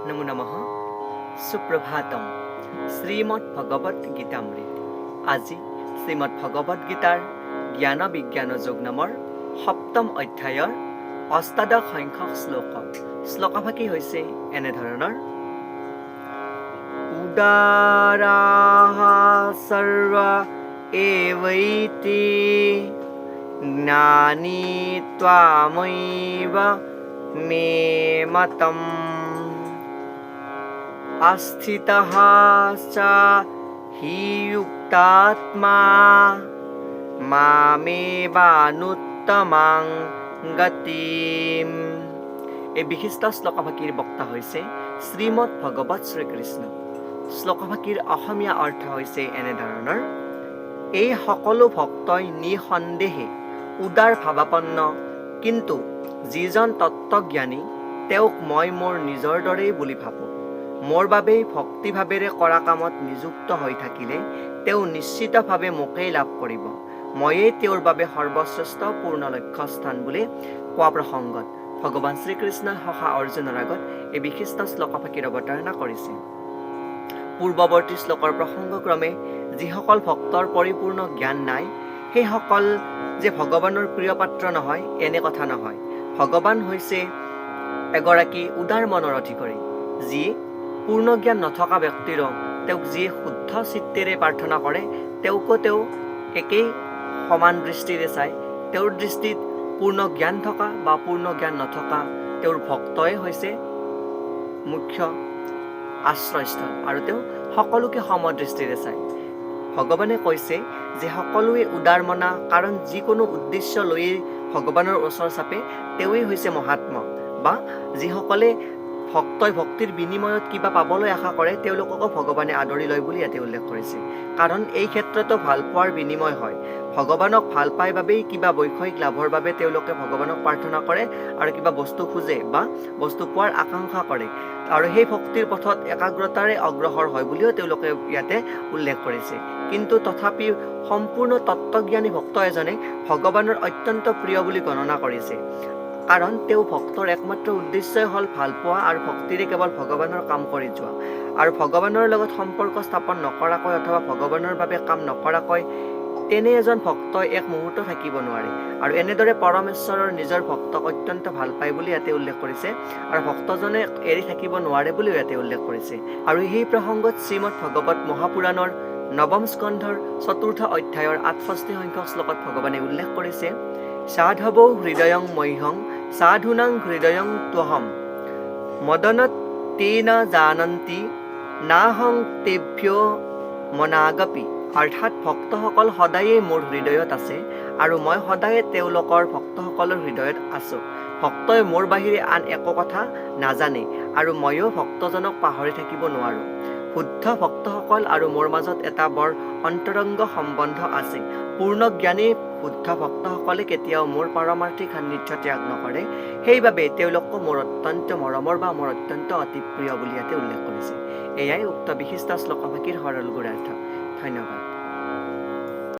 নমো নমঃ সুপ্ৰভাতম শ্ৰীমৎ ভগবত গীতামৃত আজি শ্ৰীমৎ ভগবত গীতাৰ জ্ঞান বিজ্ঞান যোগ নামৰ সপ্তম অধ্যায়ৰ অষ্টাদশ সংখ্যক শ্লোকভাগী হৈছে এনেধৰণৰ উদাৰাহ সৰ্ব এবৈতি জ্ঞানী ত্বামৈব মে মতম আস্থিতঃ চ হি যুক্তাত্মা মামেবানুত্তমাং গতিম। এই বিশিষ্ট শ্লোকভাগীৰ বক্তা হৈছে শ্ৰীমৎ ভগৱত শ্ৰীকৃষ্ণ। শ্লোকভাগীৰ অসমীয়া অৰ্থ হৈছে এনেধৰণৰ: এই সকলো ভক্তই নিঃসন্দেহে উদাৰ ভাৱাপন্ন, কিন্তু যিজন তত্ত্বজ্ঞানী তেওঁক মই মোৰ নিজৰ দৰেই বুলি ভাবোঁ। মোৰ বাবেই ভক্তিভাৱেৰে কৰা কামত নিযুক্ত হৈ থাকিলে তেওঁ নিশ্চিতভাৱে মোকেই লাভ কৰিব। ময়েই তেওঁৰ বাবে সৰ্বশ্ৰেষ্ঠ পূৰ্ণ লক্ষ্যস্থান বুলি কোৱা প্ৰসংগত ভগৱান শ্ৰীকৃষ্ণই সখা অৰ্জুনৰ আগত এই বিশিষ্ট শ্লোকভাগীৰ অৱতাৰণা কৰিছিল। পূৰ্বৱৰ্তী শ্লোকৰ প্ৰসংগক্ৰমে যিসকল ভক্তৰ পৰিপূৰ্ণ জ্ঞান নাই সেইসকল যে ভগৱানৰ প্ৰিয় পাত্ৰ নহয় এনে কথা নহয়। ভগৱান হৈছে এগৰাকী উদাৰ মনৰ অধিকাৰী, যি পূৰ্ণ জ্ঞান নথকা ব্যক্তিৰো তেওঁক যিয়ে শুদ্ধ চিত্তেৰে প্ৰাৰ্থনা কৰে তেওঁকো তেওঁ একেই সমান দৃষ্টিৰে চায়। তেওঁৰ দৃষ্টিত পূৰ্ণ জ্ঞান থকা বা পূৰ্ণ জ্ঞান নথকা তেওঁৰ ভক্তই হৈছে মুখ্য আশ্ৰয়স্থল, আৰু তেওঁ সকলোকে সমদৃষ্টিৰে চায়। ভগৱানে কৈছে যে সকলোৱে উদাৰ মনা, কাৰণ যিকোনো উদ্দেশ্য লৈয়ে ভগৱানৰ ওচৰ চাপে তেওঁৱেই হৈছে মহাত্মা, বা যিসকলে ভক্তিৰ বিনিময়ত কিবা পাবলৈ আশা কৰে তেওঁলোককো ভগৱানে আদৰি লয় বুলি ইয়াতে উল্লেখ কৰিছে। কাৰণ এই ক্ষেত্ৰতো ভাল পোৱাৰ বিনিময় হয়। ভগৱানক ভাল পাই বাবেই কিবা বৈষয়িক লাভৰ বাবে তেওঁলোকে ভগৱানক প্ৰাৰ্থনা কৰে আৰু কিবা বস্তু খোজে বা বস্তু পোৱাৰ আকাংক্ষা কৰে, আৰু সেই ভক্তিৰ পথত একাগ্ৰতাৰে অগ্ৰসৰ হয় বুলিও তেওঁলোকে ইয়াতে উল্লেখ কৰিছে। কিন্তু তথাপি সম্পূৰ্ণ তত্ত্বজ্ঞানী ভক্ত এজনে ভগৱানৰ অত্যন্ত প্ৰিয় বুলি গণনা কৰিছে, কাৰণ তেওঁ ভক্তৰ একমাত্ৰ উদ্দেশ্যই হ'ল ভাল পোৱা আৰু ভক্তিৰে কেৱল ভগৱানৰ কাম কৰি যোৱা। আৰু ভগৱানৰ লগত সম্পৰ্ক স্থাপন নকৰাকৈ অথবা ভগৱানৰ বাবে কাম নকৰাকৈ তেনে এজন ভক্তই এক মুহূৰ্ত থাকিব নোৱাৰে, আৰু এনেদৰে পৰমেশ্বৰৰ নিজৰ ভক্তক অত্যন্ত ভাল পায় বুলি ইয়াতে উল্লেখ কৰিছে, আৰু ভক্তজনে এৰি থাকিব নোৱাৰে বুলিও ইয়াতে উল্লেখ কৰিছে। আৰু সেই প্ৰসংগত শ্ৰীমৎ ভগৱত মহাপুৰাণৰ নৱম স্কন্ধৰ ৪ৰ্থ অধ্যায়ৰ ৬৮ সংখ্যক শ্লোকত ভগৱানে উল্লেখ কৰিছে, সাধৱৌ হৃদয়ং মহ্যং সাধুনাং হৃদয়ং ত্বহম মদনত তেন জানন্তি নাহং তেভ্যো মনাগপি। অৰ্থাৎ ভক্তসকল সদায়েই মোৰ হৃদয়ত আছে আৰু মই সদায়ে তেওঁলোকৰ ভক্তসকলৰ হৃদয়ত আছোঁ। ভক্তই মোৰ বাহিৰে আন একো কথা নাজানে আৰু ময়ো ভক্তজনক পাহৰি থাকিব নোৱাৰোঁ। শুদ্ধ ভক্তসকল আৰু মোৰ মাজত এটা বৰ অন্তৰংগ সম্বন্ধ আছে। পূৰ্ণ জ্ঞানী শুদ্ধ ভক্তসকলে কেতিয়াও মোৰ পাৰমাৰ্থিক সান্নিধ্য ত্যাগ নকৰে, সেইবাবে তেওঁলোকো মোৰ অত্যন্ত মৰমৰ বা মোৰ অত্যন্ত অতি প্ৰিয় বুলি ইয়াতে উল্লেখ কৰিছে। এয়াই উক্ত বিশিষ্ট শ্লোকভাগীৰ সৰল গুঢ়াৰ্থ। ধন্যবাদ।